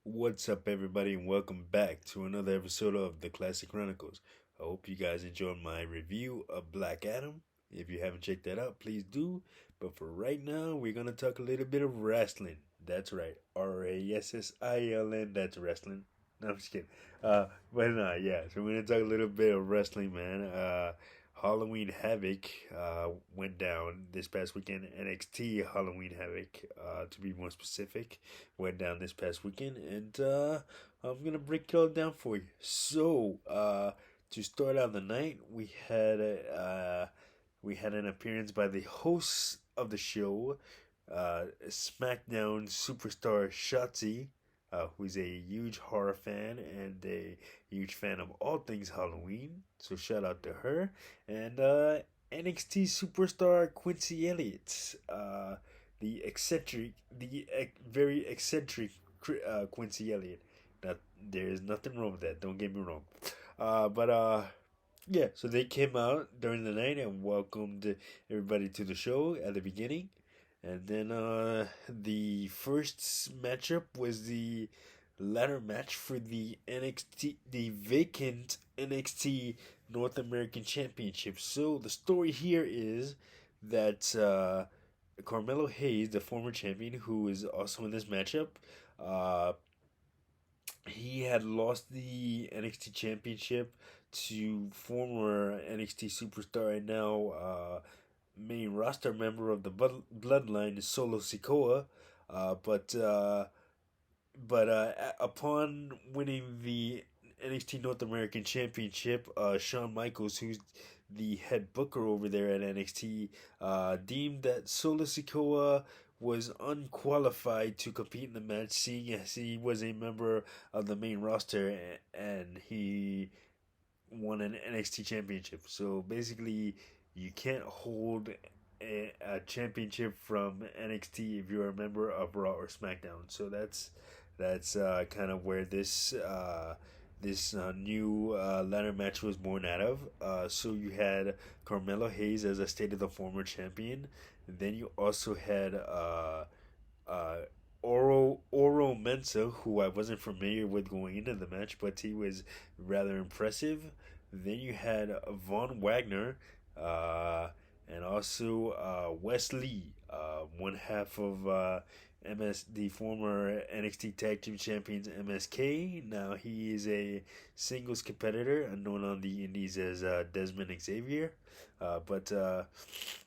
What's up, everybody, and welcome back to another episode of the Classic Chronicles. I hope you guys enjoyed my review of Black Adam. If you haven't checked that out, please do. But for right now, we're going to talk a little bit of wrestling. That's right, RASSILN, that's wrestling. No, I'm just kidding. Yeah, so we're going to talk a little bit of wrestling, man. Halloween Havoc went down this past weekend. NXT Halloween Havoc, to be more specific, went down this past weekend, and I'm gonna break it all down for you. To start out the night, we had an appearance by the host of the show, SmackDown superstar Shotzi, who's a huge horror fan and a huge fan of all things Halloween. So shout out to her. And NXT superstar Quincy Elliott, very eccentric Quincy Elliott. Now, there is nothing wrong with that. Don't get me wrong. Yeah. So they came out during the night and welcomed everybody to the show at the beginning. And then the first matchup was the ladder match for the vacant NXT North American Championship. So the story here is that Carmelo Hayes, the former champion, who is also in this matchup, uh, he had lost the NXT Championship to former NXT superstar and now main roster member of the Bloodline, Solo Sikoa. Uh, but uh, upon winning the NXT North American Championship, Shawn Michaels, who's the head booker over there at NXT, deemed that Solo Sikoa was unqualified to compete in the match, seeing as he was a member of the main roster and he won an NXT championship. So basically, you can't hold a championship from NXT if you're a member of Raw or SmackDown. So that's kind of where this new ladder match was born out of. So you had Carmelo Hayes, as I stated, the former champion. And then you also had uh, Oro Mensa, who I wasn't familiar with going into the match, but he was rather impressive. Then you had Von Wagner, uh, and also Wes Lee, one half of the former NXT Tag Team Champions MSK. Now he is a singles competitor, known on the Indies as Desmond Xavier. But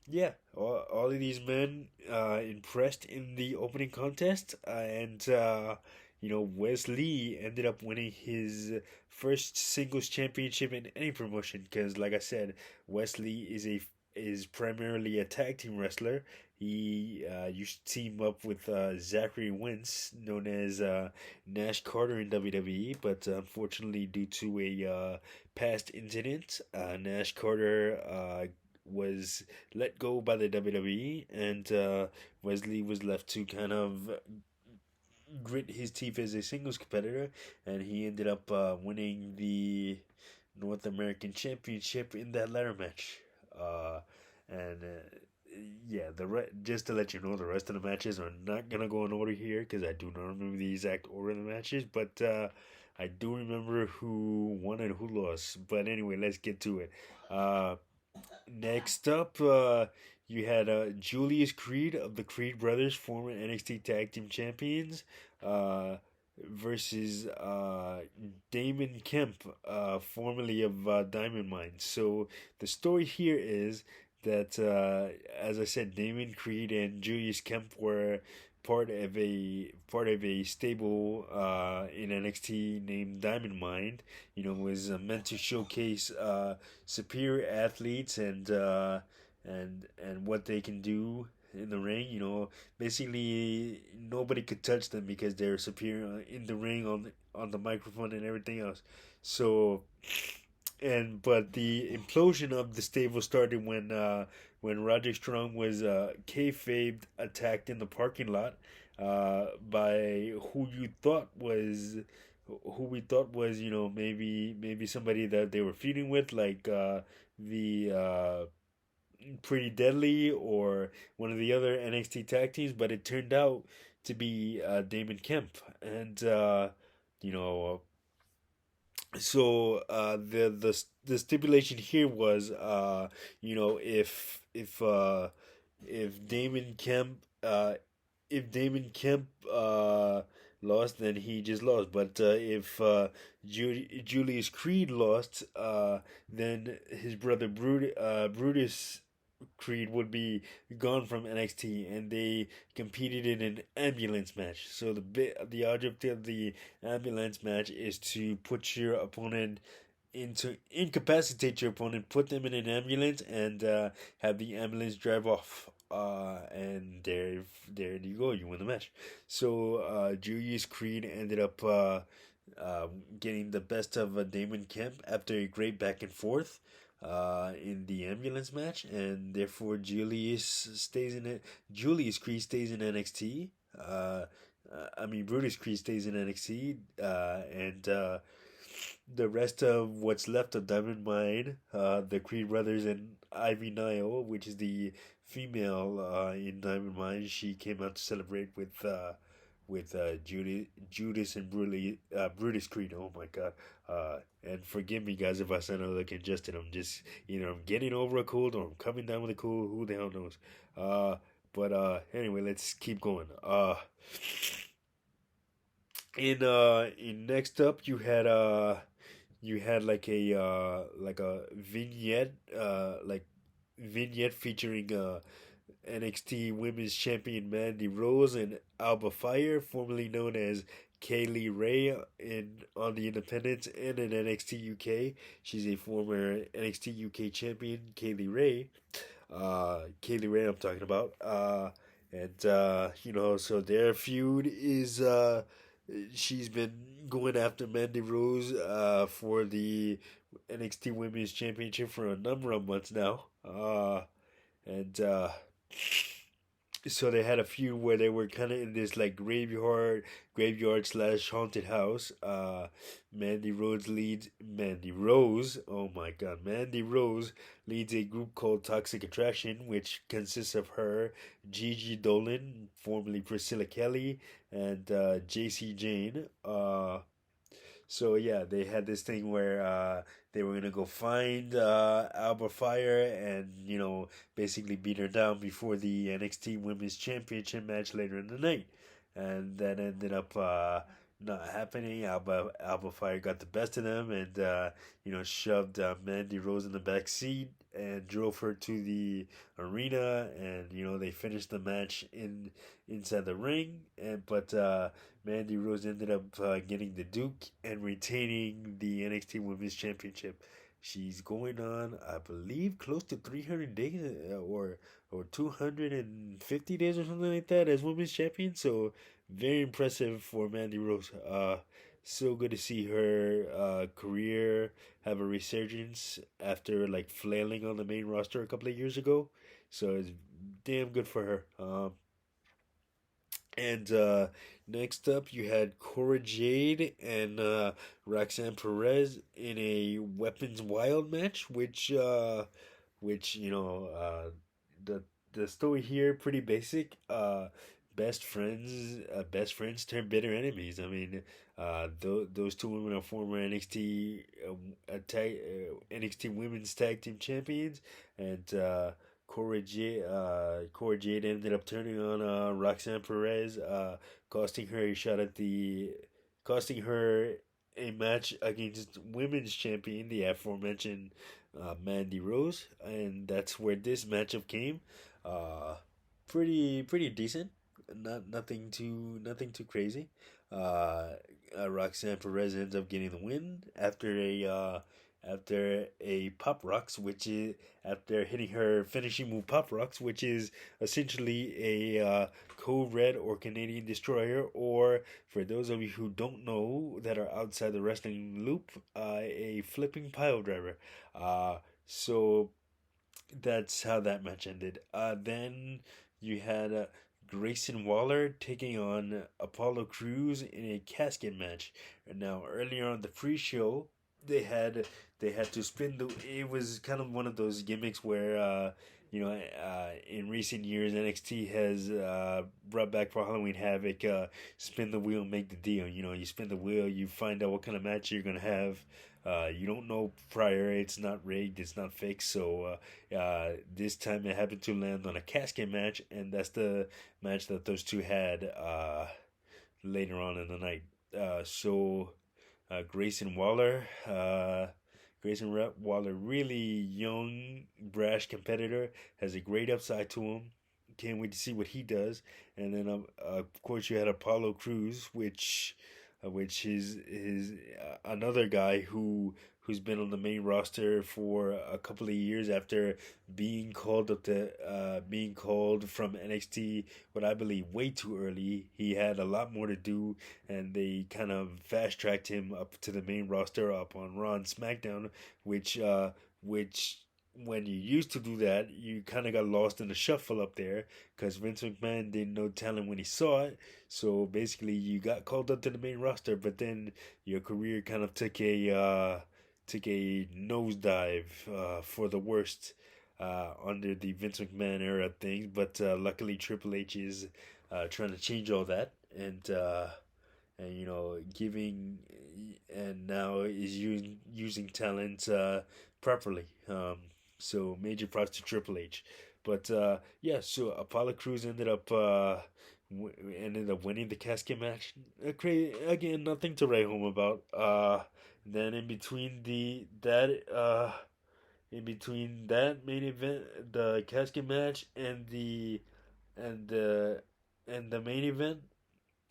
yeah, all of these men impressed in the opening contest, and Wes Lee ended up winning his first singles championship in any promotion. Because, like I said, Wes Lee is primarily a tag team wrestler. He used to team up with Zachary Wentz, known as Nash Carter in WWE, but unfortunately, due to a past incident, Nash Carter was let go by the WWE, and Wesley was left to kind of grit his teeth as a singles competitor, and he ended up winning the North American Championship in that ladder match. And yeah, just to let you know, the rest of the matches are not gonna go in order here because I do not remember the exact order of the matches, but I do remember who won and who lost. But anyway, let's get to it. Uh, Next up, you had Julius Creed of the Creed Brothers, former NXT Tag Team Champions, uh, versus Damon Kemp, formerly of Diamond Mine. So the story here is that, as I said, Damon Creed and Julius Kemp were part of a stable in NXT named Diamond Mine. Was meant to showcase superior athletes and what they can do in the ring. Basically nobody could touch them because they're superior in the ring, on the microphone and everything else. So and but the implosion of the stable started when Roger Strong was kayfabe attacked in the parking lot by who we thought was maybe somebody that they were feuding with, like the Pretty Deadly or one of the other NXT tag teams, but it turned out to be Damon Kemp, and you know, the stipulation here was if Damon Kemp if Damon Kemp lost, then he just lost. But if Julius Creed lost, then his brother Brutus Creed would be gone from NXT, and they competed in an ambulance match. So the object of the ambulance match is to put your opponent into incapacitate your opponent, put them in an ambulance, and have the ambulance drive off. And there you go, you win the match. So Julius Creed ended up getting the best of Damon Kemp after a great back and forth in the ambulance match, and therefore Julius Creed stays in NXT. Brutus Creed stays in NXT, and the rest of what's left of Diamond Mine, the Creed brothers and Ivy Nile, which is the female in Diamond Mine, she came out to celebrate with Judas and Brutus Creed. Oh my God! And forgive me, guys, if I sound a little congested. I'm just either I'm getting over a cold or I'm coming down with a cold. Who the hell knows? But anyway, let's keep going. In next up, you had like a vignette featuring NXT Women's Champion Mandy Rose and Alba Fire, formerly known as Kaylee Ray on the Independents and in NXT UK. She's a former NXT UK champion, Kaylee Ray. Kaylee Ray, I'm talking about. So their feud is she's been going after Mandy Rose for the NXT Women's Championship for a number of months now. And So they had a feud where they were kind of in this like graveyard slash haunted house. Mandy Rose. Oh my God, Mandy Rose leads a group called Toxic Attraction, which consists of her, Gigi Dolan, formerly Priscilla Kelly, and JC Jane. So yeah, they had this thing where they were gonna go find Alba Fire and basically beat her down before the NXT Women's Championship match later in the night, and that ended up not happening. Alba Fire got the best of them and shoved Mandy Rose in the back seat and drove her to the arena, and they finished the match inside the ring, but Mandy Rose ended up getting the Duke and retaining the NXT Women's Championship. She's going on, I believe, close to 300 days or 250 days or something like that as Women's Champion. So very impressive for Mandy Rose. So good to see her career have a resurgence after like flailing on the main roster a couple of years ago. So it's damn good for her. And next up, you had Cora Jade and Roxanne Perez in a Weapons Wild match, which the story here pretty basic. Best friends turn bitter enemies. I mean, those two women are former NXT Women's Tag Team Champions, and Cora Jade ended up turning on Roxanne Perez, costing her a shot at costing her a match against women's champion, the aforementioned Mandy Rose, and that's where this matchup came. Uh, pretty decent. Nothing too crazy. Uh, Roxanne Perez ends up getting the win after a pop rocks, which is after hitting her finishing move pop rocks, which is essentially a code red or Canadian destroyer, or for those of you who don't know that are outside the wrestling loop, a flipping pile driver. So that's how that match ended. Then you had Grayson Waller taking on Apollo Crews in a casket match. And now earlier on the pre-show, they had to spin the. It was kind of one of those gimmicks where in recent years, NXT has brought back for Halloween Havoc, spin the wheel, make the deal. You spin the wheel, you find out what kind of match you're gonna have. You don't know prior; it's not rigged, it's not fixed. So this time it happened to land on a casket match, and that's the match that those two had later on in the night. Grayson Waller. Waller, really young, brash competitor, has a great upside to him. Can't wait to see what he does. And then, of course, you had Apollo Cruz, which is another guy who's been on the main roster for a couple of years after being called from NXT, what I believe way too early. He had a lot more to do, and they kind of fast tracked him up to the main roster, up on Raw and SmackDown, which when you used to do that, you kind of got lost in the shuffle up there because Vince McMahon didn't know talent when he saw it. So basically, you got called up to the main roster, but then your career kind of took a nosedive for the worst under the Vince McMahon era of things. But luckily, Triple H is trying to change all that, and giving, and now is using talent properly. So major props to Triple H. But yeah, so Apollo Cruz ended up winning the casket match. Again, nothing to write home about. Then in between that main event, the casket match, and the and the main event,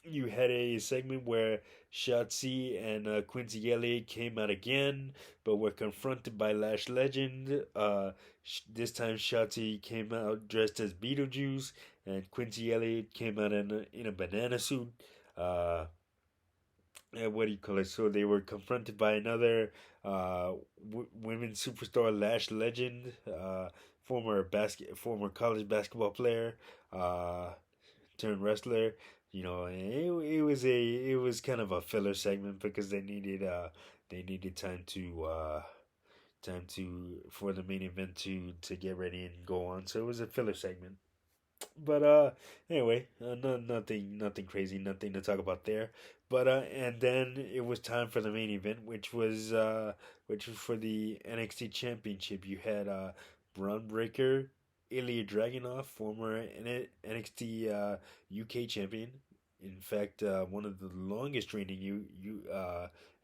you had a segment where Shotzi and Quincy Elliott came out again, but were confronted by Lash Legend. This time, Shotzi came out dressed as Beetlejuice, and Quincy Elliott came out in a banana suit. Uh, what do you call it? So they were confronted by another women's superstar, Lash Legend, former college basketball player. Turned wrestler. It was kind of a filler segment because they needed time to for the main event to get ready and go on. So it was a filler segment. But anyway, nothing crazy, nothing to talk about there. But and then it was time for the main event, which was for the NXT Championship. You had Braun Breaker, Ilya Dragunov, former NXT UK champion. In fact, one of the longest reigning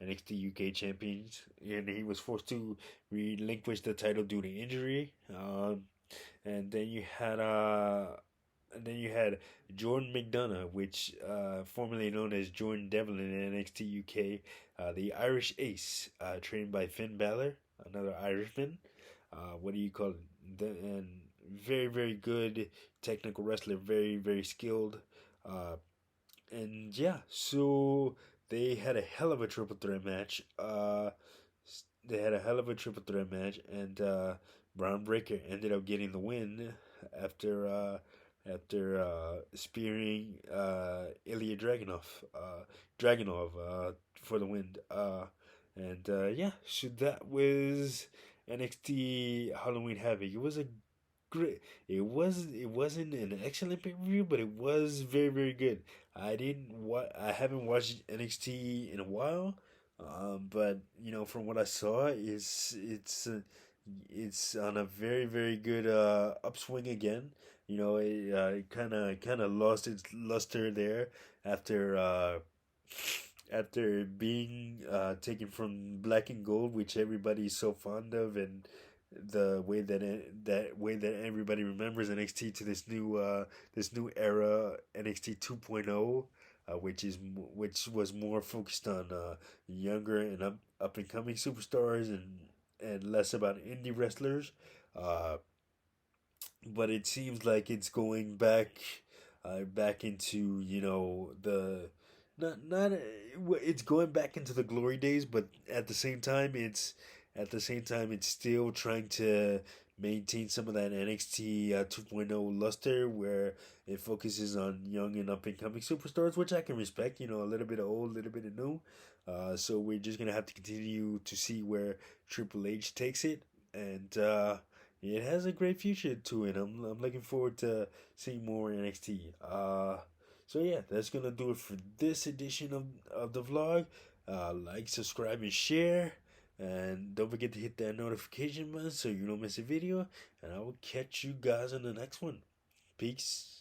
NXT UK champions, and he was forced to relinquish the title due to injury. And then you had Jordan McDonough, which formerly known as Jordan Devlin in NXT UK, the Irish Ace, trained by Finn Balor, another Irishman. What do you call it? And very very good technical wrestler, very very skilled. Uh, and yeah, so they had a hell of a triple threat match. And Braun Breaker ended up getting the win after spearing Ilya Dragunov for the win. And yeah, so that was NXT Halloween Havoc. It was a great. It wasn't an excellent pay per view, but it was very very good. I haven't watched NXT in a while, but from what I saw, it's on a very very good upswing again. It kind of lost its luster there after after being taken from black and gold, which everybody's so fond of, and the way that everybody remembers NXT to this new era NXT 2.0, which was more focused on younger and up and coming superstars and less about indie wrestlers. Uh, but it seems like it's going back into the not it's going back into the glory days, but at the same time it's still trying to maintain some of that NXT 2.0 luster where it focuses on young and up and coming superstars, which I can respect. A little bit of old, a little bit of new. So we're just gonna have to continue to see where Triple H takes it, and it has a great future to it. I'm looking forward to seeing more NXT. So yeah, that's gonna do it for this edition of the vlog. Like, subscribe, and share. And don't forget to hit that notification button so you don't miss a video. And I will catch you guys in the next one. Peace.